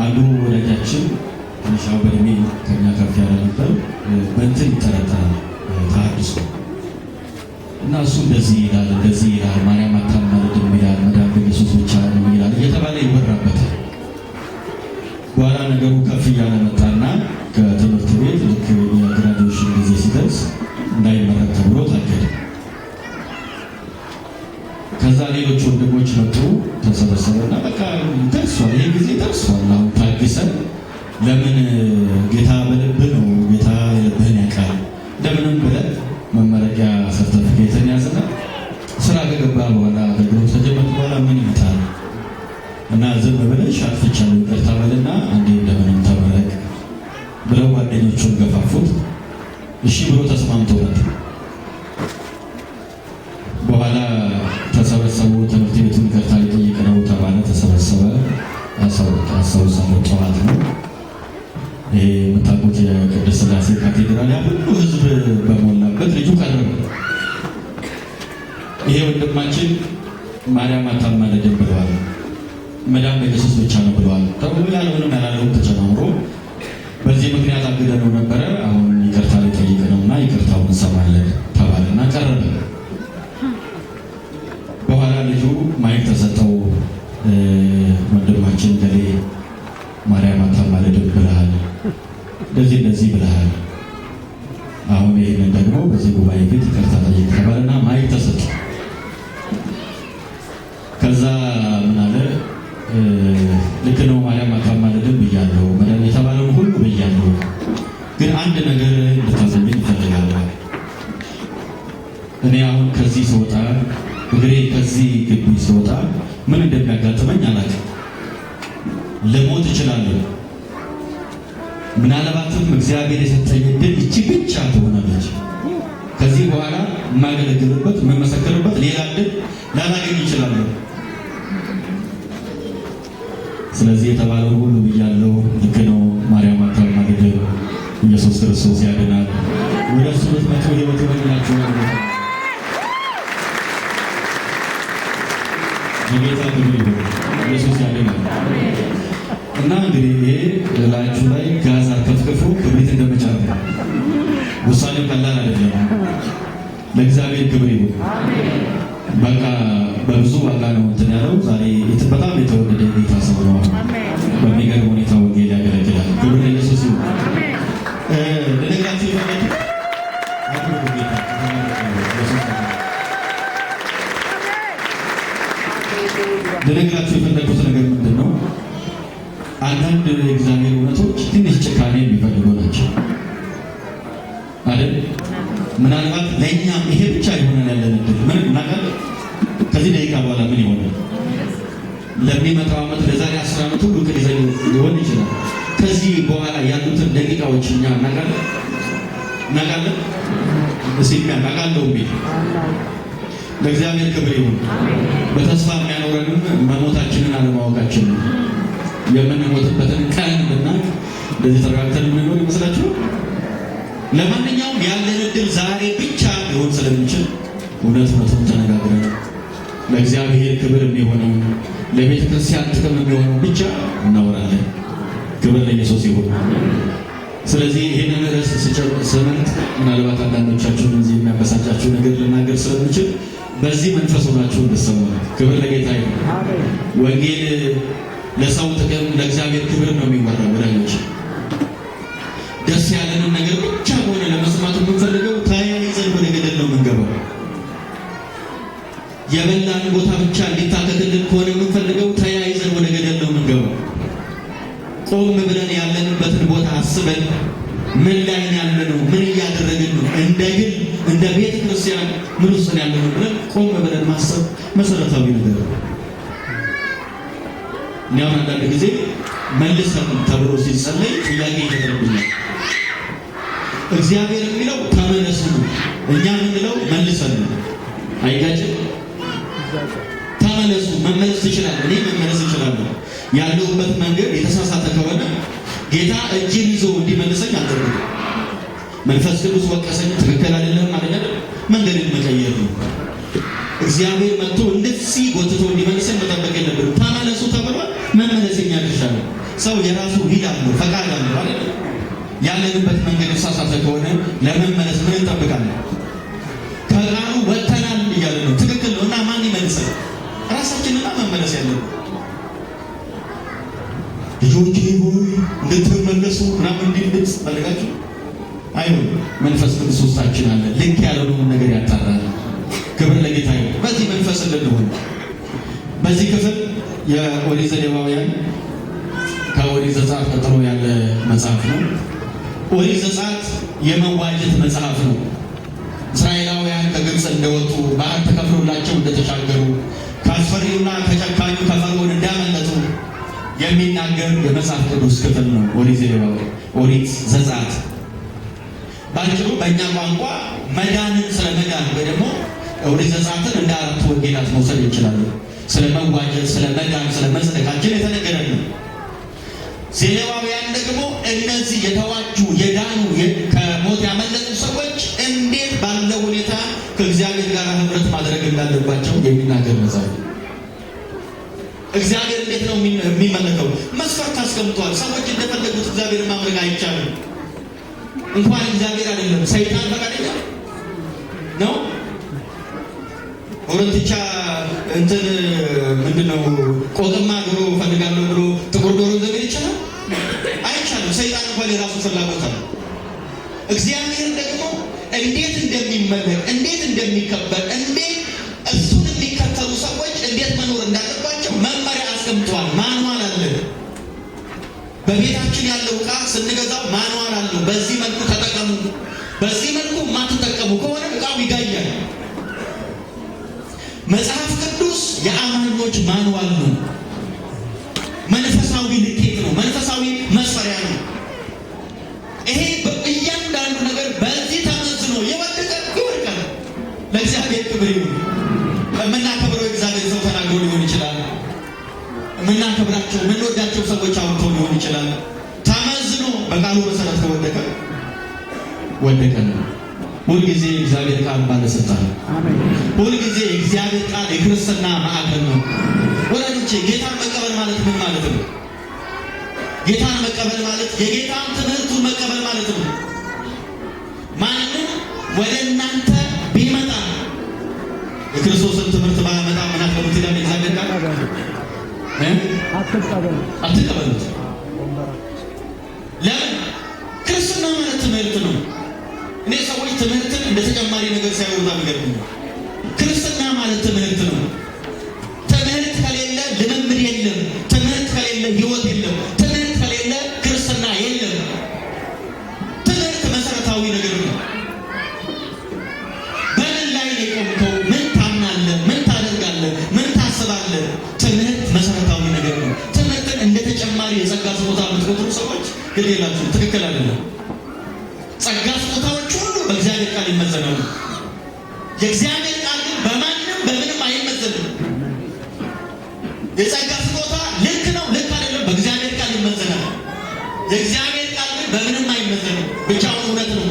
አንዱ ወዳጃችን ትንሻው በእድሜ ከኛ ከፍ ያለ ነበር። በእንትን ይጠረጠራል ተሐድሶ እና እሱ እንደዚህ ይላል ማርያም አታማልድም ይላል፣ መዳን በኢየሱስ ብቻ ነው ይላል እየተባለ ይወራበታል። በኋላ ነገሩ ከፍ እያለ መጣና ከትምህርት ቤት ልክ የግራጁዌሽን ጊዜ ሲደርስ እንዳይመረቅ ተብሎ ታገደ። ከዛ ሌሎች ወንድሞች መጡ፣ ተሰበሰበና በቃ ደርሷል፣ ይሄ ጊዜ ደርሷል፣ አሁን ታግሰን ለምን ጌታ በልብህ ነው፣ ጌታ የልብህን ያውቃል፣ ለምንም ብለን መመረቂያ ሰርተፊኬትን ያዝና ስራ ከገባ በኋላ አገልግሎት ከጀመርክ በኋላ ምን ይመጣል እና ዝም ብለሽ አጥፍቻለሁ ይቅርታ በልና አንዴ እንደምንም ተመረቅ ብለው ጓደኞቹን ገፋፉት። እሺ ብሎ ተስማምቶ መጣ። በኋላ ተሰበሰቡ። ትምህርት ቤቱን ይቅርታ ሊጠይቅ ነው ተባለ። ተሰበሰበ። አስታውሳለሁ፣ ጠዋት ነው ይሄ የምታውቁት የቅድስት ሥላሴ ካቴድራል ያ ሁሉ ህዝብ በሞላበት ልጁ ቀረበ። ይሄ ወንድማችን ማርያም አታማልድም ብለዋል፣ መዳን በኢየሱስ ብቻ ነው ብለዋል ተብሎ ያለውንም ያላለውም ተጨማምሮ በዚህ ምክንያት አግደነው ነበረ። አሁን ይቅርታ ሊጠይቅ ነውና ይቅርታውን እንሰማለን ተባለና ቀረበ። በኋላ ልጁ ማይክ ተሰጠው። ወንድማችን ገሌ ማርያም አታማልድም ብለሃል፣ እንደዚህ ብለሃል፣ አሁን ይህንን ደግሞ በዚህ ጉባኤ ፊት ይቅርታ ጠይቅ ተባለና ማይክ ተሰጠው። ከዛ ምን አለ? ልክ ነው ማርያም አታማልድም ብያለሁ፣ መዳን የተባለውን ሁሉ ብያለሁ፣ ግን አንድ ነገር እንድታዘብኝ እፈልጋለሁ። እኔ አሁን ከዚህ ስወጣ እግሬ ከዚህ ግቢ ስወጣ ምን እንደሚያጋጥመኝ አላውቅም። ልሞት እችላለሁ። ምናልባትም እግዚአብሔር የሰጠኝ ዕድል ይቺ ብቻ ትሆናለች። ከዚህ በኋላ የማገለግልበት የምመሰክርበት ሌላ ዕድል ላላገኝ እችላለሁ። ስለዚህ የተባለውን ሁሉ ብያለሁ። ልክ ነው ማርያም አታማልድም፣ ኢየሱስ ክርስቶስ ያድናል። ወደ እሱ ብትመጡ ሕይወት ይሆንላችኋል። የጌታ ክብር ይሁን። ኢየሱስ ያድናል። እና እንግዲህ ይሄ ላያችሁ ላይ ጋዝ አርከፍክፎ ክብሪት እንደመጫር ነው። ውሳኔው ቀላል አይደለም። ለእግዚአብሔር ክብር ይሁን። በቃ በብዙ ዋጋ ነው እንትን ያለው። ዛሬ በጣም የተወደደ ጌታ ሰው ነው። በሚገርም ሁኔታ ወንጌል ያገለግላል። ክብር ለኢየሱስ ይሁን። ለነገራችሁ የፈለኩት ነገር ምንድን ነው? አንዳንድ የእግዚአብሔር እውነቶች ትንሽ ጭካኔ የሚፈልጉ ናቸው አይደል? ምናልባት ለእኛም ይሄ ብቻ ይሆናል ያለን እድል ምን እናውቃለን? ከዚህ ደቂቃ በኋላ ምን ይሆናል? ለሚመጣው ዓመት ለዛሬ 10 ዓመት ሁሉ ከዚህ ሊሆን ይችላል። ከዚህ በኋላ ያሉትን ደቂቃዎች እኛ እናውቃለን? እስኪ እናውቃለሁ ቢል ለእግዚአብሔር ክብር ይሁን። በተስፋ የሚያኖረንም መሞታችንን አለማወቃችን ነው። የምንሞትበትን ቀን ብናውቅ እንደዚህ ተረጋግተን የምንኖር ይመስላችሁ? ለማንኛውም ያለን እድል ዛሬ ብቻ ሊሆን ስለሚችል እውነቱን ተነጋግረን ለእግዚአብሔር ክብር የሚሆነው ለቤተ ክርስቲያን ጥቅም የሚሆነው ብቻ እናወራለን። ክብር ለኢየሱስ ይሁን። ስለዚህ ይህንን ርዕስ ስመርጥ ምናልባት አንዳንዶቻችሁን እዚህ የሚያበሳጫችሁ ነገር ልናገር ስለምችል በዚህ መንፈስ ሆናችሁ እንድትሰሙ ነው። ክብር ለጌታ ይሁን። ወንጌል ለሰው ጥቅም ለእግዚአብሔር ክብር ነው የሚወራው። ወዳጆች ደስ ያለንን ነገር ብቻ ሆነ ለመስማት የምንፈልገው ተያይዘን ወደ ገደል ነው የምንገባው። የበላን ቦታ ብቻ እንዲታከክልን ከሆነ የምንፈልገው ተያይዘን ወደ ገደል ነው የምንገባው። ቆም ብለን ያለንበትን ቦታ አስበን ምን ላይ ያለነው፣ ምን እያደረግን ነው፣ እንደ ግል እንደ ቤተ ክርስቲያን ምን ውስጥ ያለነው ብለን ቆም ብለን ማሰብ መሰረታዊ ነገር ነው። እኛም አንዳንድ ጊዜ መልሰን ተብሎ ሲጸለይ ጥያቄ ይደረግልናል። እግዚአብሔር የሚለው ተመለሱ ነው፣ እኛ የምንለው መልሰን ነው። አይጋጭም? ተመለሱ። መመለስ ትችላለህ፣ እኔ መመለስ እችላለሁ። ያለሁበት መንገድ የተሳሳተ ከሆነ ጌታ እጅን ይዞ እንዲመልሰኝ አልጠብቅም። መንፈስ ቅዱስ ወቀሰኝ፣ ትክክል አይደለም ማለት አይደለም፣ መንገድን መቀየር ነው። እግዚአብሔር መጥቶ እንደዚህ ጎትቶ እንዲመልሰኝ መጠበቅ የለብንም። ተመለሱ ተብሏል፣ መመለስ የኛ ድርሻ ነው። ሰው የራሱ ሂድ አለው፣ ፈቃድ አለው አይደል? ያለንበት መንገድ የተሳሳተ ከሆነ ለመመለስ ምን እንጠብቃለን? ከቃሉ ወጥተናል እያለ ነው። ትክክል ነው። እና ማን ይመልሳል? ራሳችንና መመለስ ያለብን ልጆቼ ሆይ እንድትመለሱ ምናምን እንዲል ድምፅ ፈልጋችሁ አይሆን። መንፈስ ቅዱስ ውስጣችን አለ። ልክ ያለውን ነገር ያጣራል። ክብር ለጌታ ይሁን። በዚህ መንፈስ እንድንሆን በዚህ ክፍል የኦሪት ዘሌዋውያን ከኦሪት ዘጸአት ቀጥሎ ያለ መጽሐፍ ነው። ኦሪት ዘጸአት የመዋጀት መጽሐፍ ነው። እስራኤላውያን ከግብፅ እንደወጡ ባህር ተከፍሎላቸው እንደተሻገሩ ከአስፈሪውና ከጨካኙ ከፈርዖን እንዳመለጡ የሚናገር የመጽሐፍ ቅዱስ ክፍል ነው። ኦሪት ዘሌዋውያን፣ ኦሪት ዘጸአት ባጭሩ በእኛ ቋንቋ መዳንን ስለ መዳን ወይ ደግሞ ኦሪት ዘጸአትን እንደ አራት ወንጌላት መውሰድ እንችላለን። ስለ መዋጀት፣ ስለ መዳን፣ ስለ መጽደቃችን የተነገረ ነው። ዘሌዋውያን ደግሞ እነዚህ የተዋጁ የዳኑ ከሞት ያመለጡ ሰዎች እንዴት ባለ ሁኔታ ከእግዚአብሔር ጋር ህብረት ማድረግ እንዳለባቸው የሚናገር መጽሐፍ። እግዚአብሔር እንዴት ነው የሚመለከው? መስፈርት አስቀምጧል። ሰዎች እንደፈለጉት እግዚአብሔር ማምለክ አይቻልም። እንኳን እግዚአብሔር አይደለም ሰይጣን ፈቃደኛ ነው። ወረንትቻ እንትን ምንድነው ቆጥማ ዶሮ ፈልጋለሁ ብሎ ጥቁር ዶሮ ዘመን ይችላል? አይቻልም። ሰይጣን እንኳን የራሱ ፍላጎት አለ። እግዚአብሔር ደግሞ እንዴት እንደሚመለክ፣ እንዴት እንደሚከበር፣ እንዴት እሱን የሚከተሉ ሰዎች እንዴት መኖር እንዳለባቸው መመሪያ አስቀምጧል። ማንዋል አለ። በቤታችን ያለው ዕቃ ስንገዛው ማንዋል አለው። በዚህ መልኩ ተጠቀሙ፣ በዚህ መልኩ የማትጠቀሙ ከሆነ ዕቃው ይጋያል። መጽሐፍ ቅዱስ የአማኞች ማንዋል ነው። መንፈሳዊ ልኬት ነው። መንፈሳዊ መስፈሪያ ነው። ይሄ እያንዳንዱ ነገር በዚህ ተመዝኖ የወደቀ ይወድቃል። ለእግዚአብሔር ክብር ይሁን። የምናከብረው እግዚአብሔር ሰው ተናግሮ ሊሆን ይችላል። የምናከብራቸው የምንወዳቸው ሰዎች አውርተው ሊሆን ይችላል። ተመዝኖ በቃሉ መሰረት ከወደቀ ወደቀ ነው። ሁልጊዜ እግዚአብሔር ቃል ባለስልጣን ነው። ሁልጊዜ እግዚአብሔር ቃል የክርስትና ማዕከል ነው። ወላጆቼ ጌታን መቀበል ማለት ምን ማለት ነው? ጌታን መቀበል ማለት የጌታን ትምህርቱን መቀበል ማለት ነው። ማንም ወደ እናንተ ቢመጣ የክርስቶስን ትምህርት ባያመጣ ምን አትበሉት ይላል እግዚአብሔር ቃል። አትቀበሉት። ለምን? ክርስትና ማለት ትምህርት ነው። እኔ ሰዎች ትምህርትን እንደ ተጨማሪ ነገር ሳይወጣ ነገር ነው። ክርስትና ማለት ትምህርት ነው። ትምህርት ከሌለ ልምምድ የለም። ትምህርት ከሌለ ሕይወት የለም። ትምህርት ከሌለ ክርስትና የለም። ትምህርት መሰረታዊ ነገር ነው። በምን ላይ ነው የቆምከው? ምን ታምናለህ? ምን ታደርጋለህ? ምን ታስባለህ? ትምህርት መሰረታዊ ነገር ነው። ትምህርትን እንደ ተጨማሪ የጸጋ ስጦታ የምትቆጥሩ ሰዎች ግን የላችሁም። ትክክል አይደለም። ጸጋ ስጦታዎች ሁሉ በእግዚአብሔር ቃል ይመዘናሉ። የእግዚአብሔር ቃል ግን በማንም በምንም አይመዘንም። የጸጋ ስጦታ ልክ ነው ልክ አይደለም በእግዚአብሔር ቃል ይመዘናል። የእግዚአብሔር ቃል ግን በምንም አይመዘንም። ብቻውን እውነት ነው።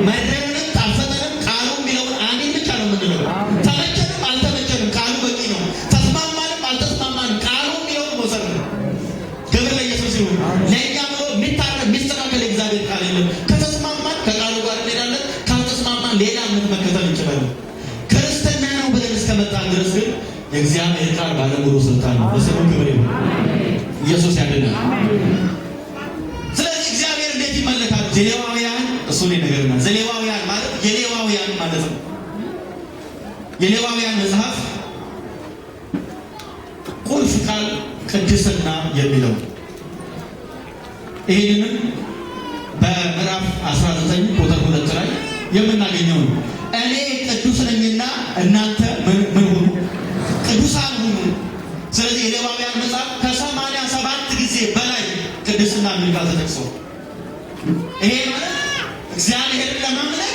መድረንም ጣፈጠንም ቃሉ የሚለውን አሜን ብቻ ነው የምንለው። ተመቸንም አልተመቸንም ቃሉ በቂ ነው። ተስማማንም አልተስማማንም ቃሉ የሚለውን መውሰድ ነው። ክብር ለኢየሱስ ይሁን። ለእኛ ብሎ የሚስተካከል የእግዚአብሔር ቃል የለም። ከቃሉ ጋር እንሄዳለን። ካልተስማማን ሌላ እምነት መከተል እንችላለን። ክርስትና ነው ብለን እስከመጣን ድረስ ግን የእግዚአብሔር ቃል ባለሙሉ ስልጣን ነው። በስሙ ክብር ይሁን። ኢየሱስ ያድናል። ስለዚህ እግዚአብሔር እንዴት ይመለካል? ዘሌዋውያን እሱን ነገርና ዘሌዋውያን ማለት የሌዋውያን ማለት ነው። የሌዋውያን መጽሐፍ ቁልፍ ቃል ቅድስና የሚለው ይህንንም በምዕራፍ 19 ቁጥር 2 ላይ የምናገኘው ነው። እኔ ቅዱስ ነኝና እናንተ ምን ሁኑ? ቅዱሳን ሁኑ። ስለዚህ የሌዋውያን መጽሐፍ ከ87 ጊዜ በላይ ቅድስና የሚል ቃል ተጠቅሷል። ይሄ ማለት እግዚአብሔርን ለማምለክ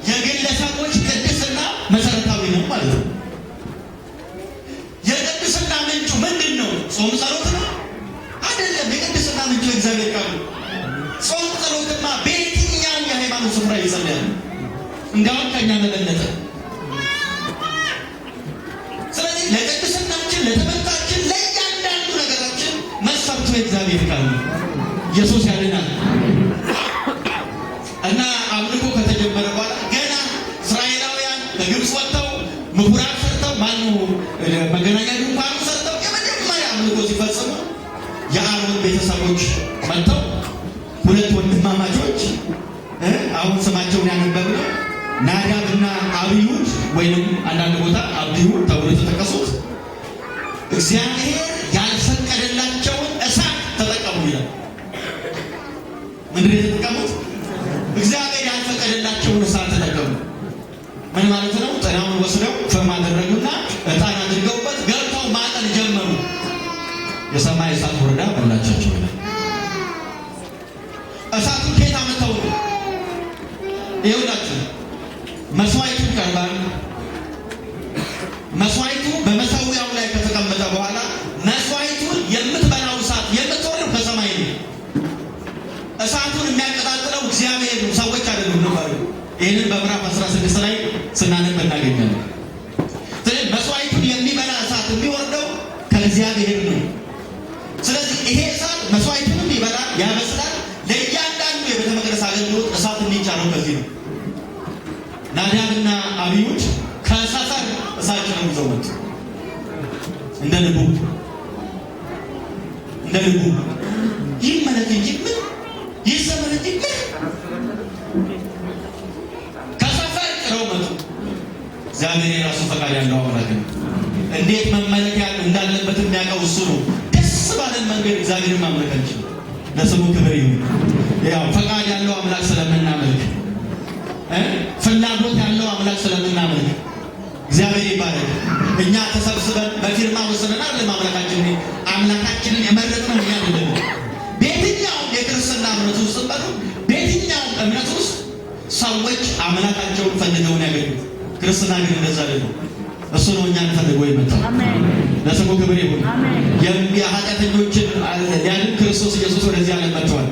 የግለሰቦች ቅድስና መሰረታዊ ነው ማለት ነው። የቅድስና ምንጩ ምንድን ነው? ጾም ጸሎት ነው አይደለም። የቅድስና ምንጩ እግዚአብሔር ቃል ነው። ጾም ጸሎትማ በየትኛውም የሃይማኖት ስፍራ ይጸልያል። እንዲያውም ከኛ መበለጠ። ስለዚህ ለቅድስናችን፣ ለትምህርታችን፣ ለእያንዳንዱ ነገራችን መስፈርቱ የእግዚአብሔር ቃል ነው። ኢየሱስ ያድናል። እና አምልኮ ከተጀመረ በኋላ ገና እስራኤላውያን ከግብፅ ወጥተው ምኩራብ ሰርተው መገናኛ ድንኳን ሰርተው የመጀመሪያ አምልኮ ሲፈጽሙ የአሮን ቤተሰቦች መጥተው ሁለት ወንድማማቾች አሁን ስማቸውን ያነበብነው ናዳብና አብዩድ ወይንም አንዳንድ ቦታ አብዩ ተብሎ የተጠቀሱት እግዚአብሔር ያልፈቀደላቸውን እሳት ተጠቀሙ ይላል። ምንድን የተጠቀሙት? እግዚአብሔር ያልፈቀደላቸውን እሳት ተጠቀሙ። ምን ማለት ነው? ጥናውን ወስደው ፍም አደረጉና ዕጣን አድርገውበት ገብተው ማጠን ጀመሩ። የሰማይ እሳት ወረዳ በላቻቸው ይላል። እሳቱ ከየት አመጣው? ይኸውላችሁ መስዋዕቱ ቀርባል። መስዋዕቱ በመሰዊያው ላይ ከተቀመጠ በኋላ መስዋዕቱን የምትበላው እሳት የምትወርደው ከሰማይ ነው። እሳቱን የሚያቀጣጥለው እግዚአብሔር ነው፣ ሰዎች አይደሉም ነበር። ይህንን በምዕራፍ 16 ላይ ስናነብ እናገኛለን። ስለዚህ መስዋዕቱን የሚበላ እሳት የሚወርደው ከእግዚአብሔር ነው። ስለዚህ ይሄ እሳት መስዋዕቱንም ይበላል፣ ያበስላል። ለእያንዳንዱ የቤተ መቅደስ አገልግሎት እሳት የሚጫነው ከዚህ ነው። ናዳብና አብዩድ ከሰፈር እሳቸውን ይዘው መጡ። እንደ ልቡ ይመለክ እንጂ ምን ይሰመር እንጂ ምን ከሰፈር ጥረው መጡ። እግዚአብሔር የራሱ ፈቃድ ያለው አምላክ ነው። እንዴት መመለክ እንዳለበት የሚያውቀው እሱ ነው። ደስ ባለን መንገድ እግዚአብሔርን ማምለክ እንችላለን። ለስሙ ክብር ይሁን። ያው ፈቃድ ያለው አምላክ ስለምናመልክ ፍላጎት ያለው አምላክ ስለምናመልክ እግዚአብሔር ይባረክ። እኛ ተሰብስበን በፊርማ ወሰነናል ለማምለካችን አምላካችንን የመረጥነው እኛ አይደለም። በየትኛውም የክርስትና እምነት ውስጥ በየትኛውም እምነት ውስጥ ሰዎች አምላካቸውን ፈልገው ነው ያገኙት። ክርስትና ግን እንደዛ አይደለም። እሱ ነው እኛን ፈልጎ የመጣው። ለስሙ ክብር ይሁን። የኃጢአተኞችን ሊያድን ክርስቶስ ኢየሱስ ወደዚህ ዓለም መጥቷል።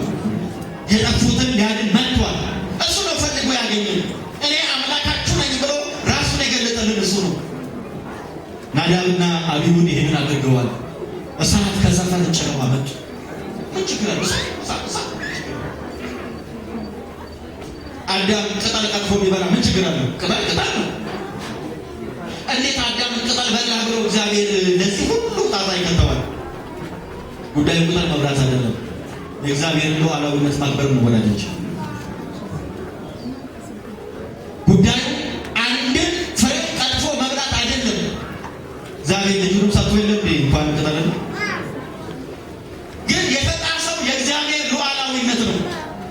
የጠፉትን ሊያድን መጥቷል። እሱ ነው ፈልጎ ያገኘን። እኔ አምላካችሁ ነኝ ብሎ ራሱን የገለጠልን እሱ ነው። ናዳብና አብዩድ ይሄንን አድርገዋል። እሳት ከሰፈር ጭነው አመጡ። ምን ችግር አለ? አዳም ቅጠል ቀጥፎ ቢበላ ምን ችግር አለ? ቅጠል ነው። እንዴት አዳም ቅጠል በላ ብሎ እግዚአብሔር ለዚህ ሁሉ ጣጣ ይከተዋል? ጉዳዩ ቅጠል መብላት አይደለም። የእግዚአብሔርን ሉዓላዊነት ማክበር ነው ወዳጆች። ጉዳዩ አንድን ፍሬ ቀጥፎ መብላት አይደለም። እግዚአብሔር ልጁን ሰጥቶ የለም እንኳን ቅጠል ነው። ግን የተጣሰው የእግዚአብሔር ሉዓላዊነት ነው።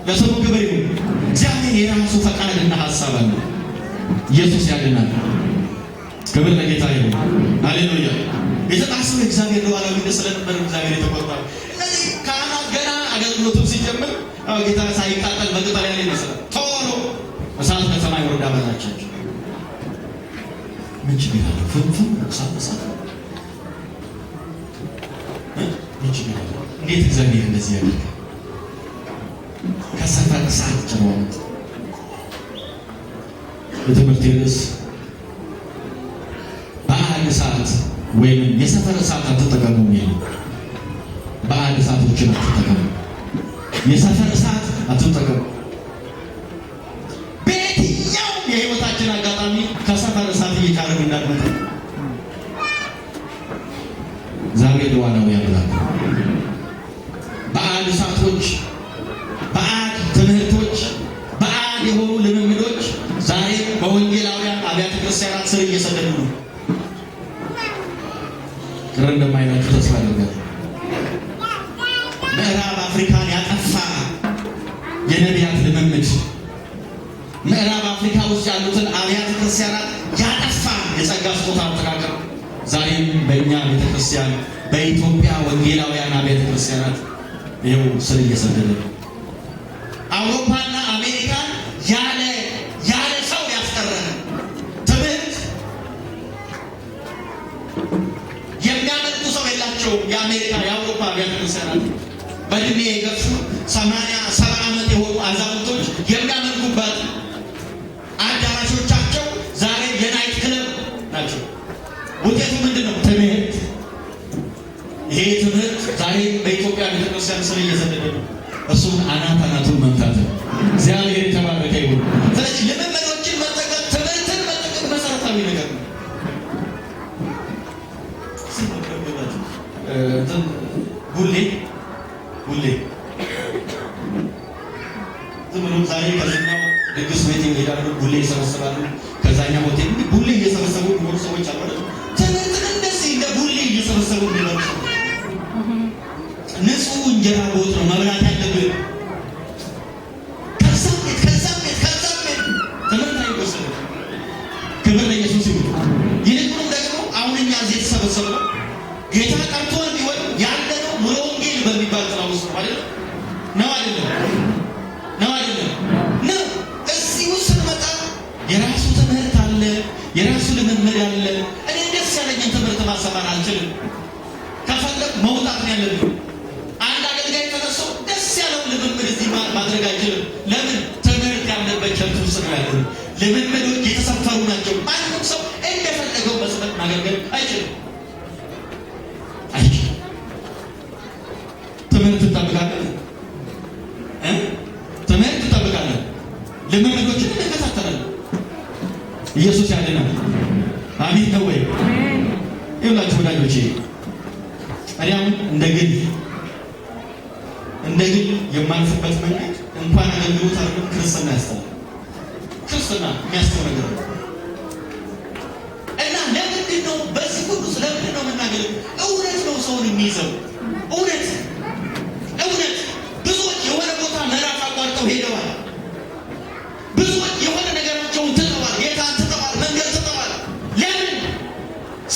ለስሙ ክብር ይሁን። እግዚአብሔር የራሱ ፈቃድና ሐሳብ አለው። ኢየሱስ ያድናል። ክብር ለጌታ ይሁን። ሃሌሉያ። የተጣሰው የእግዚአብሔር ሉዓላዊነት ስለነበር እግዚአብሔር የተቆጣው። ስለዚህ ካህናት ገና አገልግሎቱን ሲጀምር ጌታ ሳይቃጠል በቅጠል ያለ ይመስላል። ቶሎ እሳት ከሰማይ ወርዳ በላቻቸው። ምን ችግር አለ? ፍንፍን እሳት ምን ችግር አለ? እንዴት እግዚአብሔር እንደዚህ ያደርጋል? ከሰፈር እሳት ጭነው የትምህርት ርዕስ በዓል እሳት ወይም የሰፈር እሳት አትጠቀሙ የሚል በዓል እሳቶችን አትጠቀሙ፣ የሰፈር እሳት አትጠቀሙ። በየትኛውም የህይወታችን አጋጣሚ ከሰፈር እሳት እየጫረን እንዳንመጣ እግዚአብሔር ለዋናው ያምላክ በዓል እሳቶች፣ በዓል ትምህርቶች፣ በዓል የሆኑ ልምምዶች ዛሬ በወንጌላውያን አብያተ ክርስቲያናት ስር እየሰደዱ ነው። ቅር እንደማይላችሁ ተስፋ አደርጋለሁ። ምዕራብ አፍሪካን ያጠፋ የነቢያት ልምምድ፣ ምዕራብ አፍሪካ ውስጥ ያሉትን አብያተ ክርስቲያናት ያጠፋ የጸጋ ስጦታ አጠቃቀም ዛሬም በእኛ ቤተክርስቲያን በኢትዮጵያ ወንጌላውያን አብያተ ክርስቲያናት ይኸው ስር እየሰደደ ነው። አውሮፓና አሜሪካን ያለ ሰው ያስቀረን ትምህርት የሚያመልኩ ሰው የላቸውም። የአሜሪካ የአውሮፓ አብያተ ክርስቲያናት በእድሜ የገፉ 80-70 ዓመት የሆኑ አዛውንቶች የሚያመልኩባት አዳራሾቻቸው ዛሬ የናይት ክለብ ናቸው። ውጤቱ ምንድን ነው? ትምህርት። ይሄ ትምህርት ዛሬ በኢትዮጵያ ቤተክርስቲያን ስር እየሰደደ ነው። እሱን አናቱን መምታት ነው። እግዚአብሔር የተባረከ ይሁን። ስለዚህ ልምምዶችን መጠቀም፣ ትምህርትን መጠቀም መሰረታዊ ነገር ነው። ቡሌ ዝም ብሎ ዛሬ ከዚህኛው ድግስ ቤት ይሄዳሉ፣ ቡሌ ይሰበስባሉ። ከዛኛው ሆቴል ቡሌ እየሰበሰቡ የሚኖሩ ሰዎች አሉ። ትምህርትን እንደዚህ እንደ ቡሌ እየሰበሰቡ የሚኖሩ ሰዎች ንጹህ እንጀራ ቦት ነው መብላት ያለብን። ከዛም ቤት ትምህርት አይወሰድም። ክብር ለኢየሱስ ይሁን። ይልቁንም ደግሞ አሁን እኛ እዚህ የተሰበሰብነው ጌታ ጠርቶን ቢሆን ያለነው ሙሉ ወንጌል በሚባል ጥላ ውስጥ ማለት ነው። እዚህ ውስጥ ስንመጣ የራሱ ትምህርት አለ፣ የራሱ ልምምድ አለ። እኔ ደስ ያለኝን ትምህርት ማሰማር አልችልም። ከፈለግ መውጣት ነው ያለብኝ። አንድ አገልጋይ ተነስቶ ደስ ያለውን ልምምድ እዚህ ማድረግ አይችልም። ለምን? ትምህርት ያለበት ቸርች ውስጥ ነው ያለው። ልምምዶች የተሰፈሩ ናቸው። ማንም ሰው እንደፈለገው መስመር ማገልገል አይችልም። ትምህርት ትጠብቃለህ፣ ልምምዶችን እንከታተላለን። ኢየሱስ ያድናል። አሜን ነው ወይ? ይኸውላችሁ ወዳጆቼ፣ እኔ አሁን እንደ ግል የማልፍበት መንገድ እንኳን አገልግሎት አይደለም ክርስትና ያስተላል። ክርስትና የሚያስተው ነገር ነው እና ለምንድን ነው በዚህ ሁሉ ስለምንድን ነው የምናገለው? እውነት ነው ሰውን የሚይዘው እውነት። ብዙዎች የሆነ ቦታ ምዕራፍ አቋርጠው ሄደዋል። ብዙዎች የሆነ ነገራቸውን ትተዋል፣ ጌታን ትተዋል፣ መንገድ ትተዋል። ለምን?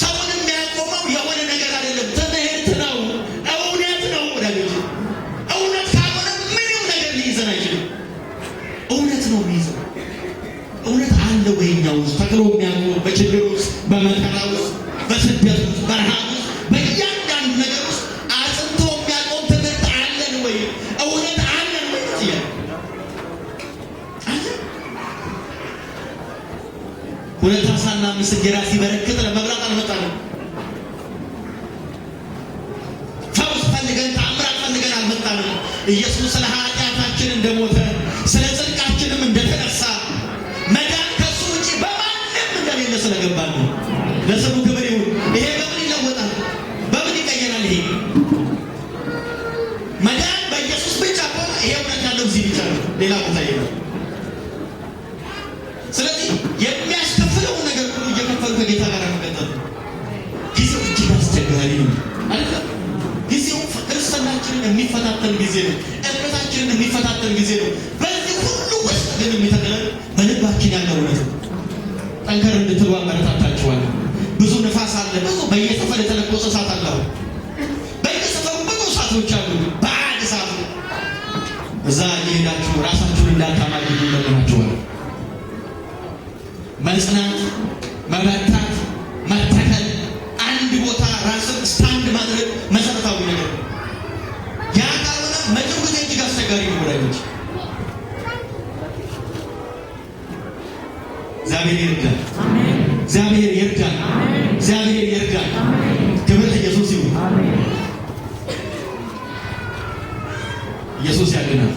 ሰውን የሚያቆመው የሆነ ነገር አይደለም፣ ትምህርት ነው፣ እውነት ነው። ወዳጆች እውነት ካልሆነ ምንም ነገር ሊይዘን አይችልም። እውነት ነው የሚይዘው። እውነት አለ ወይ እኛ ውስጥ ተክሎ የሚያቆም በችግር ውስጥ፣ በመከራ ውስጥ፣ በስደት ውስጥ፣ በረሃብ ውስጥ፣ በእያንዳንዱ ነገር ውስጥ አጽንቶ የሚያቆም ትምህርት አለን ወይ? እውነት አለን ወይ? ሁለት ዓሣና 5 እንጀራ ሲበረክት ለመብላት አልመጣንም። ፈውስ ፈልገን ተአምራት ፈልገን አልመጣንም። ኢየሱስ ስለ ኃጢአታችን እንደሞተ ስለ ጽድቃችንም እንደተነሳ መዳን ከሱ ውጪ በማንም እንደሌለ ስለገባን ነው። ለስሙ ክብር ይሁን። ይሄ በምን ይለወጣል? በምን ይቀየራል? ይሄ መዳን በኢየሱስ ብቻ ከሆነ ይሄ እውነት ያለው እዚህ ብቻ ነው፣ ሌላ ቦታ የለም። ስለዚህ የሚያስከፍለው ነገር ሁሉ እየከፈሉ ከጌታ ጋር መቀጠል። ጊዜው እጅግ አስቸጋሪ ነው አይደል? ጊዜው ክርስትናችንን የሚፈታተን ጊዜ ነው። እምነታችንን የሚፈታተን ጊዜ ነው። በዚህ ሁሉ ውስጥ ግን የሚተክለን በልባችን ያለው እውነት ነው። ጠንከር እንድትሉ አበረታታችኋለሁ። ብዙ ንፋስ አለ። ብዙ በየሰፈር የተለኮሰ እሳት አለ። በየሰፈሩ ብዙ እሳቶች አሉ። በአንድ እሳት እዛ እየሄዳችሁ ራሳችሁን እንዳታማልዱ ለምናችኋል። መጽናት፣ መበርታት፣ መተከል፣ አንድ ቦታ ራስን ስታንድ ማድረግ መሰረታዊ ነገር ነው። ያ ካልሆነ መጪው ጊዜ እጅግ አስቸጋሪ ነው። ወዳጆች እግዚአብሔር ይርዳል። እግዚአብሔር ይርዳል። እግዚአብሔር ይርዳል። ክብር ለኢየሱስ ይሁን። ኢየሱስ ያድናል።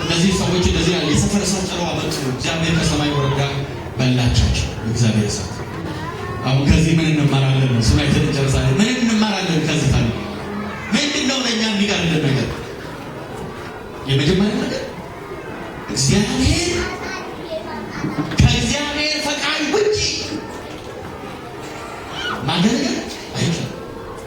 እነዚህ ሰዎች እንደዚህ ያለ የሰፈር እሳት ጭረው አመጡ። እግዚአብሔር ከሰማይ ወረዳ በላቻቸው። እግዚአብሔር እሳት። አሁን ከዚህ ምን እንማራለን? እሱን አይተን እንጨርሳለን። ምን እንማራለን ከዚህ ታሪክ? ምንድን ነው ለእኛ የሚቀርልን ነገር? የመጀመሪያ ነገር እግዚአብሔር ከእግዚአብሔር ፈቃድ ውጪ ማገልገል አይቻልም።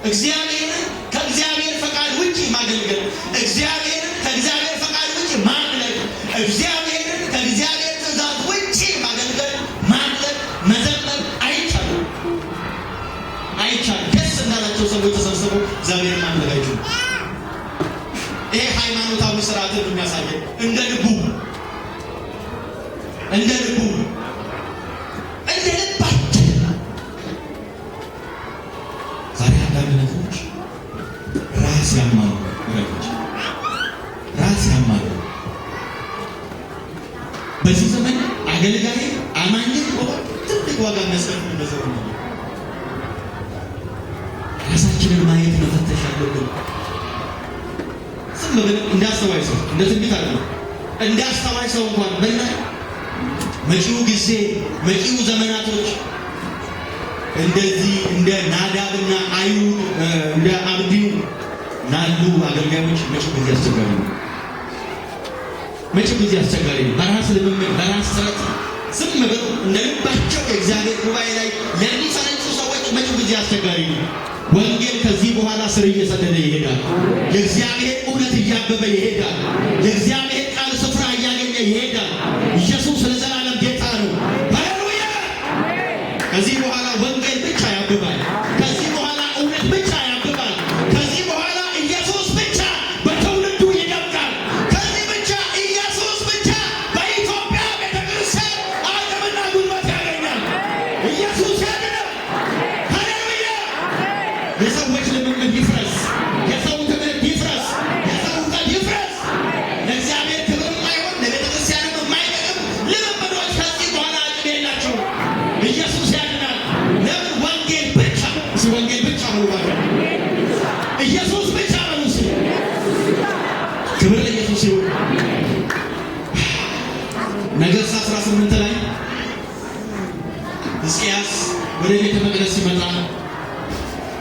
እግዚአብሔርን ከእግዚአብሔር ፈቃድ ውጪ ማገልገል፣ እግዚአብሔርን ከእግዚአብሔር ፈቃድ ውጪ ማምለክ፣ እግዚአብሔርን ከእግዚአብሔር ትእዛዝ ውጪ ማገልገል፣ ማምለክ፣ መዘመር አይቻልም። ደስ እንዳላቸው ሰዎች ተሰብስበው እግዚአብሔርን ማምለክ አይችሉም። ይሄ ሃይማኖታዊ ስርዓትን የሚያሳየን እንደ ልቡ ልባችን። ዛሬ አንዳንድ ነገሮች ራስ ያማሉ፣ ራስ ያማሉ። በዚህ ዘመን አገልጋይ አማኝ ትልቅ ዋጋ የሚያስከፍል እንደዘሩ ነው። ራሳችንን ማየት መፈተሽ አለብን። ዝም ብለን እንዳስተዋይ ሰው እንደ ትንቢት አይደለም እንዳስተዋይ ሰው እንኳን በእናይ መጪው ጊዜ መጪው ዘመናቶች እንደዚህ እንደ ናዳብና አዩብ እንደ አብዲው ላሉ አገልጋዮች መጪው ጊዜ አስቸጋሪ ነው። መጪው ጊዜ አስቸጋሪ ነው። በራስ ልምምድ በራስ ጥረት ዝም ብለው እንደልባቸው የእግዚአብሔር ጉባኤ ላይ ለሚፈነጩ ሰዎች መጪው ጊዜ አስቸጋሪ ነው። ወንጌል ከዚህ በኋላ ስር እየሰደደ ይሄዳል። የእግዚአብሔር እውነት እያበበ ይሄዳል። የእግዚአብሔር ቃል ስፍራ እያገኘ ይሄዳል። ኢየሱስ ለዘላለም ጌታ ነው። ሃሌሉያ! ከዚህ በኋላ ወንጌል ብቻ ያብባል። ከዚህ በኋላ እውነት ብቻ ያብባል። ከዚህ በኋላ ኢየሱስ ብቻ በትውልዱ ይደምቃል። ከዚህ ብቻ ኢየሱስ ብቻ በኢትዮጵያ ቤተክርስቲያን አቅምና ጉልበት ያገኛል። ኢየሱስ ያድናል። ሃሌሉያ! የሰዎች ልምምድ ይፍረስ። የሰው ትምህርት ይፍረስ። የሰው እውቀት ይፍረስ። ለእግዚአብሔር ክብር የማይሆን ለቤተክርስቲያንም የማይጠቅም ልምምዶች ከዚህ በኋላ አቅም የላቸውም። ኢየሱስ ያድናል። ለምን? ወንጌል ብቻ ወንጌል ብቻ ነው። ኢየሱስ ብቻ ነው። ክብር ለኢየሱስ ይሁን። ነገሥት 18 ላይ ሕዝቅያስ ወደ ቤተ መቅደስ ሲመጣ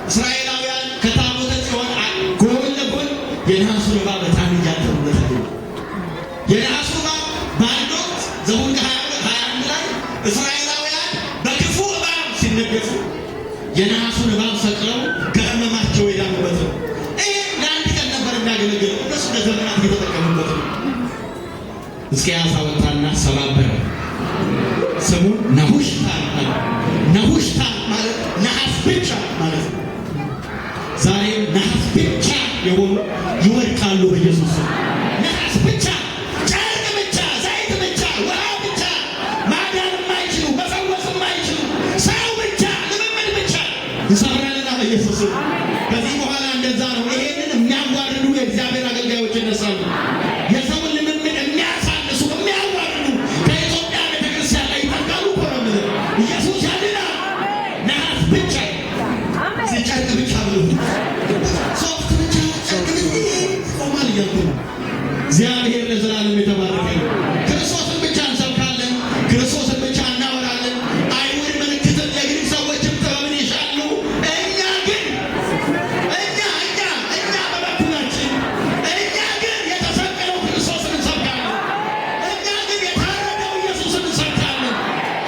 እስራኤላውያን ከታቦተ ጽዮን ጎን ለጎን የነሐሱን እባብ በጣም እያጠሩበት አለ። የነሐሱ እባብ በአንድ ወቅት ዘኍልቍ 21 ላይ እስራኤላውያን በክፉ እባብ ሲነደፉ የነሐሱን እባብ ሰቅለው ከሕመማቸው የዳኑበት ነው። ይህ ለአንድ ቀን ነበር የሚያገለግለው። እነሱ ለዘመናት እየተጠቀሙበት ነው። ሕዝቅያስ አወጣና ሰባበረ። ስሙ ነሑሽታን ማለት ነሑሽታን ማለት ነሐስ ብቻ ማለት ነው። ዛሬ ነሐስ ብቻ የሆኑ ይወድቃሉ በኢየሱስ ስም። ነሐስ ብቻ፣ ጨርቅ ብቻ፣ ዘይት ብቻ፣ ውሃ ብቻ ማዳን የማይችሉ መፈወስ የማይችሉ ሰው ብቻ፣ ልምምድ ብቻ ይሰብራልና በኢየሱስ ስም። ከዚህ በኋላ እንደዛ ነው። ይሄንን የሚያዋርዱ የእግዚአብሔር አገልጋዮች ይነሳሉ። የሰውን ልምምድ የሚያሳንሱ የሚያዋርዱ ከኢትዮጵያ ቤተክርስቲያን ላይ ይጠቃሉ። ኮረምለ ኢየሱስ ያድናል። ነሐስ ብቻ ጨርቅ ብቻ ብሎ ሶፍት ብቻ ጨርቅ ብቻ ቆማል እያልኩ ነው። እግዚአብሔር ለዘላለም የተባረከ ነው። ክርስቶስን ብቻ እንሰብካለን። ክርስቶስን ብቻ እናወራለን። አይሁድ ምልክትን የግሪክ ሰዎችም ጥበብን ይሻሉ። እኛ ግን እኛ በበኩላችን እኛ ግን የተሰቀለው ክርስቶስን እንሰብካለን። እኛ ግን የታረደው ኢየሱስን እንሰብካለን።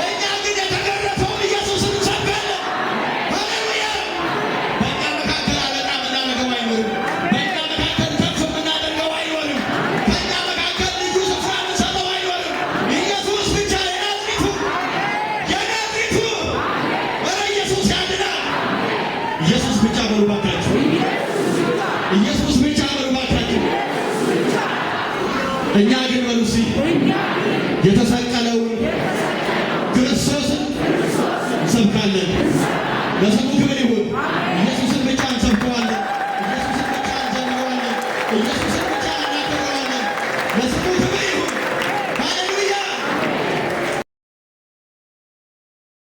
እኛ ግን የተገረፈውን ኢየሱስን እንሰብካለን። ሃሌሉያ! በእኛ መካከል አለቃ የምናደርገው አይኖርም። በእኛ መካከል ከፍ የምናደርገው አይኖርም። በእኛ መካከል ልዩ ስፍራ የምንሰጠው አይኖርም። ኢየሱስ ብቻ የናዝሬቱ ኧረ ኢየሱስ ያድናል። ኢየሱስ ብቻ በሉ እባካችሁ።